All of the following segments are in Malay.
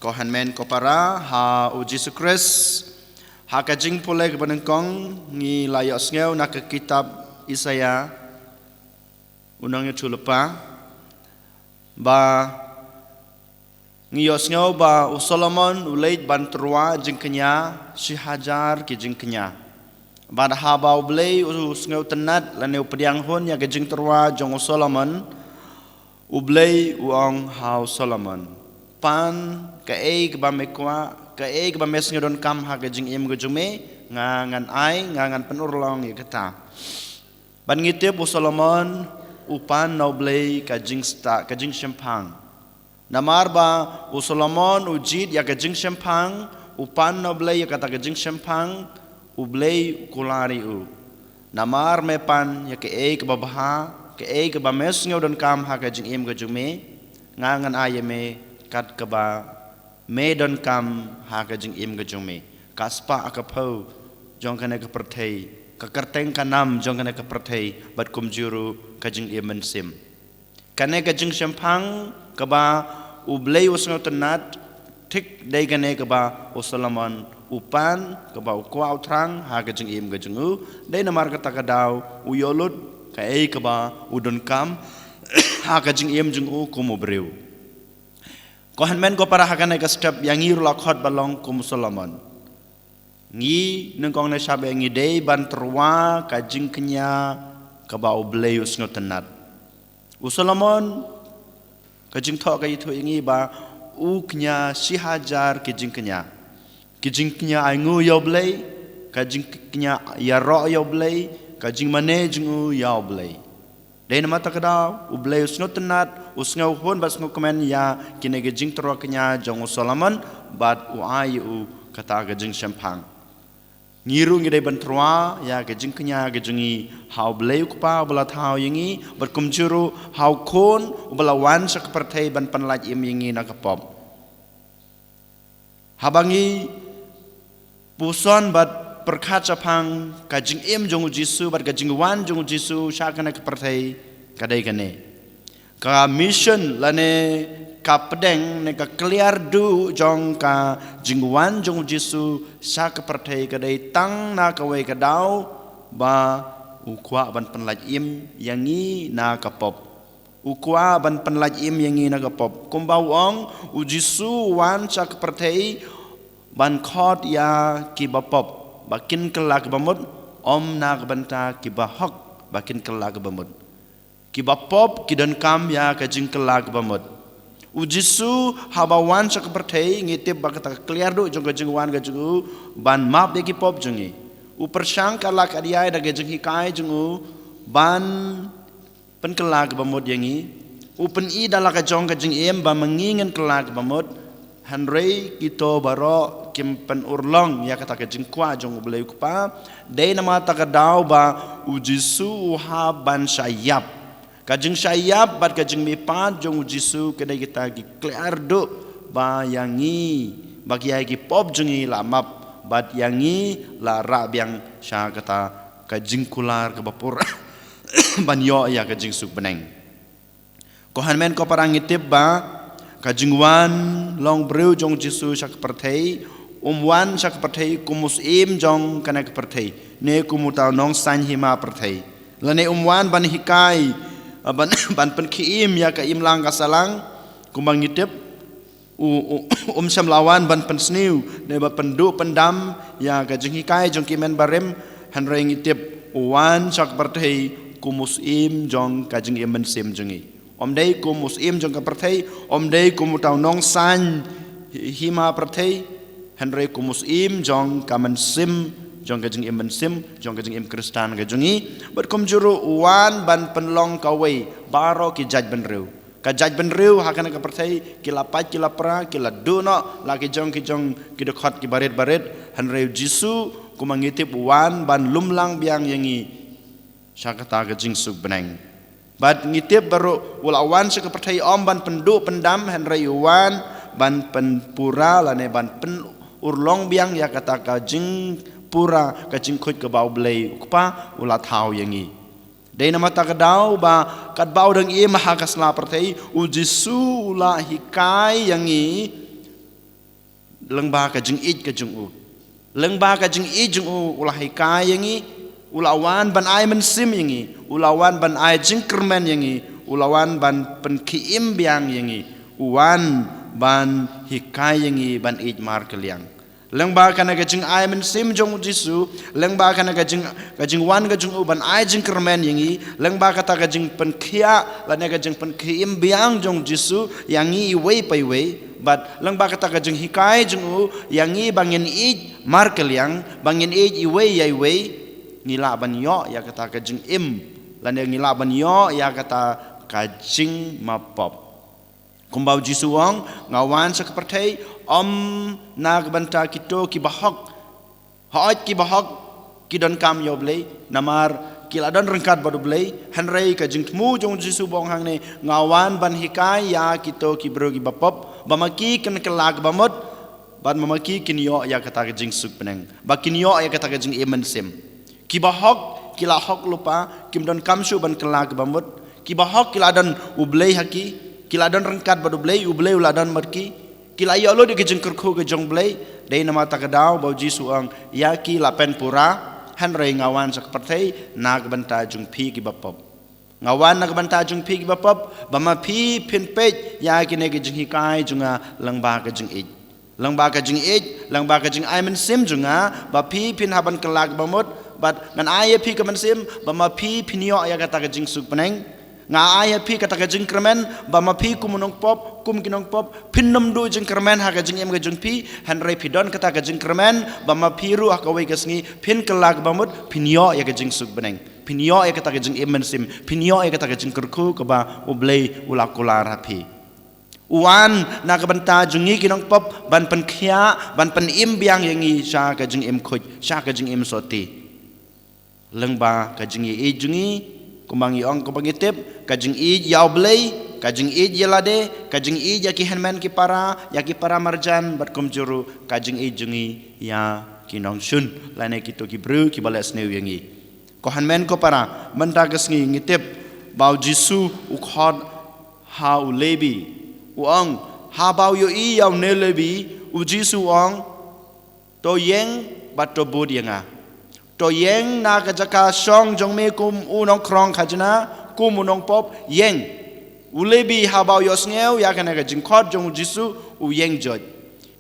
ko hanmen ko para ha u Jesus Christ ha ka jing pole ke benengkong ngi layok ngeu nak ke kitab Isaya unang yu lepa ba ngi yos ngeu ba u Solomon u leit ban trua jing kenya si hajar ki jing kenya ba ha ba u blei u ngeu tenat la neu pediang hun ya ke jing trua jong u Solomon u blei u ong hau Solomon pan ka ke ba mekwa ka ke ba mes ngedon kam ha ke jing im ge jume ngan ai ngan penurlong ya kata ban ngite u Solomon upan no blei ka jing sta ka jing shempang namar ba u Solomon u jid ya ka jing shempang upan no blei ya kata ka jing shempang u blei kulari u namar me pan ya ke babaha ke ba mes ngeu don kam ha ka jing im ka jume ngan ai me kat ka ba me don kam ha ka jing im ka jume kaspa akapau jong kana ka perthei ka kerteng kanam jong kana ka perthei bat kum juru ka jing im sim kana ka jing shempang ka ba u blei u sngo tenat tik dei gane ka ba u Solomon upan ka ba u kwa trang ha ka jing im ka jing u dei namar ka ta ka daw u yolut ka ba u don kam ha ka jing im jing u kumu breu ko hanmen ko para ha kana ka step yang ir lakhot balong kum Solomon ngi nengkong na sabe ngi dei ban trua ka jing kenya ka ba u blei u sngo tenat u Solomon kajing thok kai thu ingi ba u knya si hajar kajing kenya ai ngu yo blei kajing kenya ya ro yo blei kajing mane jingu ya blei dei nama takada u blei usno tenat usngau hon bas ngo komen ya kine kajing tro kenya jong Solomon bat u ai u kata kajing shempang ngiru ngi dei bantrua ya kajing kenya kajingi hau blei kupa bala thau yingi berkum juru hau kon bala wan sak perthei ban panlaj im yingi na kapop habangi puson bat perkhat chapang kajing im jong Jisu bat kajing wan jong Jisu sakana ka perthei kadai kane ka mission lane ka pedeng ne ka clear du jong ka jingwan jong Jisu sa ka perthei kadai tang na ka wei ka dau ba ukwa ban penlaj im yangi na ka pop ukwa ban penlaj im yangi na ka pop kumbau ong u Jisu wan sa ka perthei ban khot ya ki ba pop bakin kelak bamut om na ka banta ki ba hok bakin kelak bamut ki ba pop ki dan kam ya ka jing kelak bamut u Jisu habawan sak perthei ngitip ba kata clear do jong jing wan ga jung ban map de ki pop jungi u persang kala ka dia da ga jing hikai jung ban pen kelak bamut yangi u pen I dala ka jong ga jing em ba mangingen kelak bamut hanrei kito baro kim pen urlong ya kata ka jing kwa jong blei kupa dei nama ta ka daw ba u Jisu ha ban sayap kajing sayap bat kajing mipat jong Jisu kedai kita gi clear do ba yangi bagi ai gi pop jungi la map bat yangi la ra biang sha kata kajing kular ke bapur ban yo ya kajing suk beneng ko hanmen ko parang itip ba kajing wan long breu jong Jisu sak perthei wan sak perthei kumus im jong kana ke perthei ne kumutau nong san hima perthei lane wan ban hikai ban pen kiim ya ka imlang kasalang kumbang ngitip sam lawan ban pen sniu ne ba pendu pendam ya ka jing hikai jong kimen barem hanrei ngitip wan sak perthei kumusim jong ka jing imen sim jongi dei kumusim jong ka perthei dei kumutau nong san hima perthei hanrei kumusim jong ka men sim jong kajing im sim jong kajing im Kristan kajongi berkum juru wan ban penlong kawai baro ki jaj benreu ka jaj benreu hakana ka perthei kila pat kila pra kila duno la ki jong ki dekhot ki baret hanreu Jisu kumangitip wan ban lumlang biang yangi sakata kajing suk beneng bat ngitip baru ulawan sa ka perthei ban pendu pendam hanreu wan ban penpura lane ban pen urlong biang ya kata kajing pura kajing khut ke bau blei kupa ula thau yangi dei nama ta kadau ba kat bau dang I maha kasla perthei u Jisu ula hikai yangi lengba ka jing it ka jung u lengba ka jing i jung u ulah kai yangi ulawan ban ai men sim yangi ulawan ban ai jing kermen yangi ulawan ban pen kiim biang yangi uwan ban hikai yangi ban it mar kaliang lengba kana ka jing ai men sim jong jisu lengba kana ka jing wan ka jung u ban ai jing kermen yangi lengba kata ka jing pen khia lane ka jing pen kiim biang jong jisu yangi wei pai wei but lengba kata ka jing hikai jung u yangi bangin it mar kaliang bangin it i wei yai wei ngila ban yo ya kata ka jing im lane ngila ban yo ya kata ka jing mapop kumbau jisu wong ngawan seperti na banta kito ki bahok haat ki bahok ki don kam yo blei namar kila don rengkat badu blei hanrei ka jing tmu jong jisu bong hang ne ngawan ban hikai ya kito ki bro ki bapop bamaki ken kelag bamot ban mamaki kin yo ya kata ka jing suk peneng bakin yo ya kata ka jing emen sim ki bahok kila hok lupa kim don kam su ban kelag bamot ki bahok kila don ublei haki kila don rengkat badu blei ublei uladan marki kila ya lo di kejeng kerku ke jong blei dai nama takadau bau jisu ang ya ki lapen pura hanrei ngawan seperti nag banta jung pi ki bapop ngawan nag banta jung pi ki bapop bama pi pin pej ya ki ne kejeng hikai junga lengba kejeng ij lengba kejeng ij lengba kejeng ai men sim junga ba pi pin haban kelag bamot bat ngan ai pi ke men sim bama pi pinio ya kata kejeng suk peneng nga aya pi kata ka jing kermen ba ma pi kumunong pop kum kinong pop pinnam do jing kermen ha ka jing em ka jing pi hanrei pidon kata ka jing kermen ba ma pi ru ka wei kasngi pin kelag bamut pinyo ya ka jing suk beneng pinyo ya kata ka jing em sim pinyo ya kata ka jing kerku ka ba ublei ulakular api uan na ka banta jungi kinong pop ban pen khia ban pen im biang yangi sha ka jing em khoj sha ka jing em soti lengba ka jing e jungi kumbangi ong kumbangi tip kajing ij yau blei kajing ij yelade kajing ij yaki henman ki para marjan bat kumjuru kajing ij jungi ya kinong shun lane kito ki bru ki balas new yangi ko henman ko para menta kesngi ngitip bau jisu ukhod ha ulebi uang ha bau yo i yau ne lebi u jisu ong to yeng bat to bud yanga to yeng na ka jaka song jong me kum unong krong khajna kum unong pop yeng ulebi habau yosngeu ya kana ka jingkhot jong jisu u yeng joj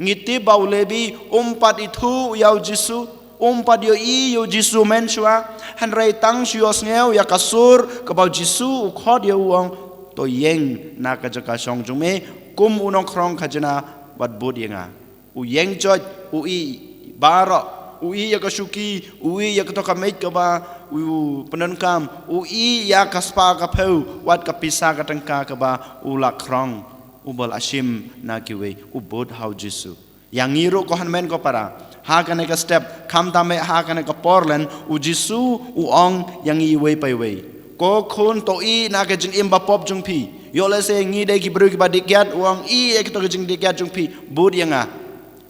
ngiti ba ulebi umpat itu yau jisu umpat yo i yo jisu menshwa hanrei tang yosngeu ya kasur ka bau jisu u khot yo wong to yeng na ka jaka song jong me kum unong krong khajna wat bud yenga u yeng joj u i bara ui ya kasuki ui ya ketoka meit ka ba u penankam ui ya kaspa ka peu wat ka pisa ka tengka ka ba ula krong ubal asim na kiwe ubod hau jisu yang ngiro ko hanmen ko para ha ka ne ka step kam tame ha ka ne ka porlen u jisu u ong yang iwe pai we ko khun to i na ka jing imba pop jung pi yo le se ngi de ki bru ki ba dikyat uang i ya ketoka jing dikyat jung pi bud yang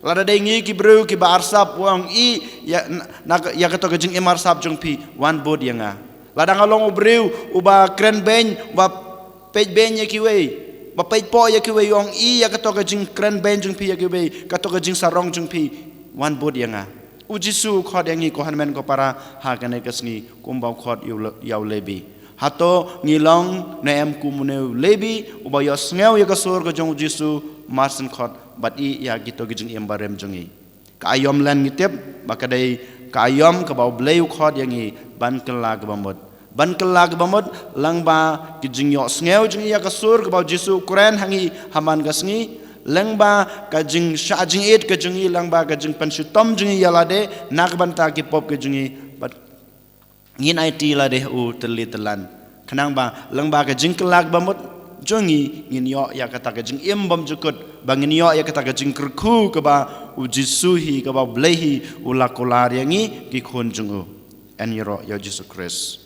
lada dengi ki bru ki ba arsap wang i ya kato ka jing imarsap jong pi wan bod yanga lada ngalong bru uba kren ben ba pej ben ya ki wei ba pej po ya ki wei wang i ya kato ka jing kren ben jong pi ya ki wei kato ka jing sarong jong pi wan bod yanga ujisu khod yangi ko hanmen ko para ha kane kasngi kumbau khod yau lebi hato ngilong na em kumune lebi uba yos ngeu ya kasur ka jong ujisu marsen khod bat i ya gitu gijing embarem jongi ka ayom lan ngitep bakadai ka ayom ka bau bleu khod yangi ban kelag bamot langba gijing yo sneu jing ya kasur ka bau jisu kuren hangi haman gasngi langba ka jing sha jing et ka jingi langba ka jing pansutom jingi yalade nak banta ki pop ka jingi bat ngin it lade u telitelan kanang ba langba ka jing kelag bamot jongi ngin yo ya kata ka jing imbam jukut bangin yo ya kata ka jing kerku ka ba ujisuhi ka ba blehi ulakular yangi ki khon jungu en yoro ya Jesus Christ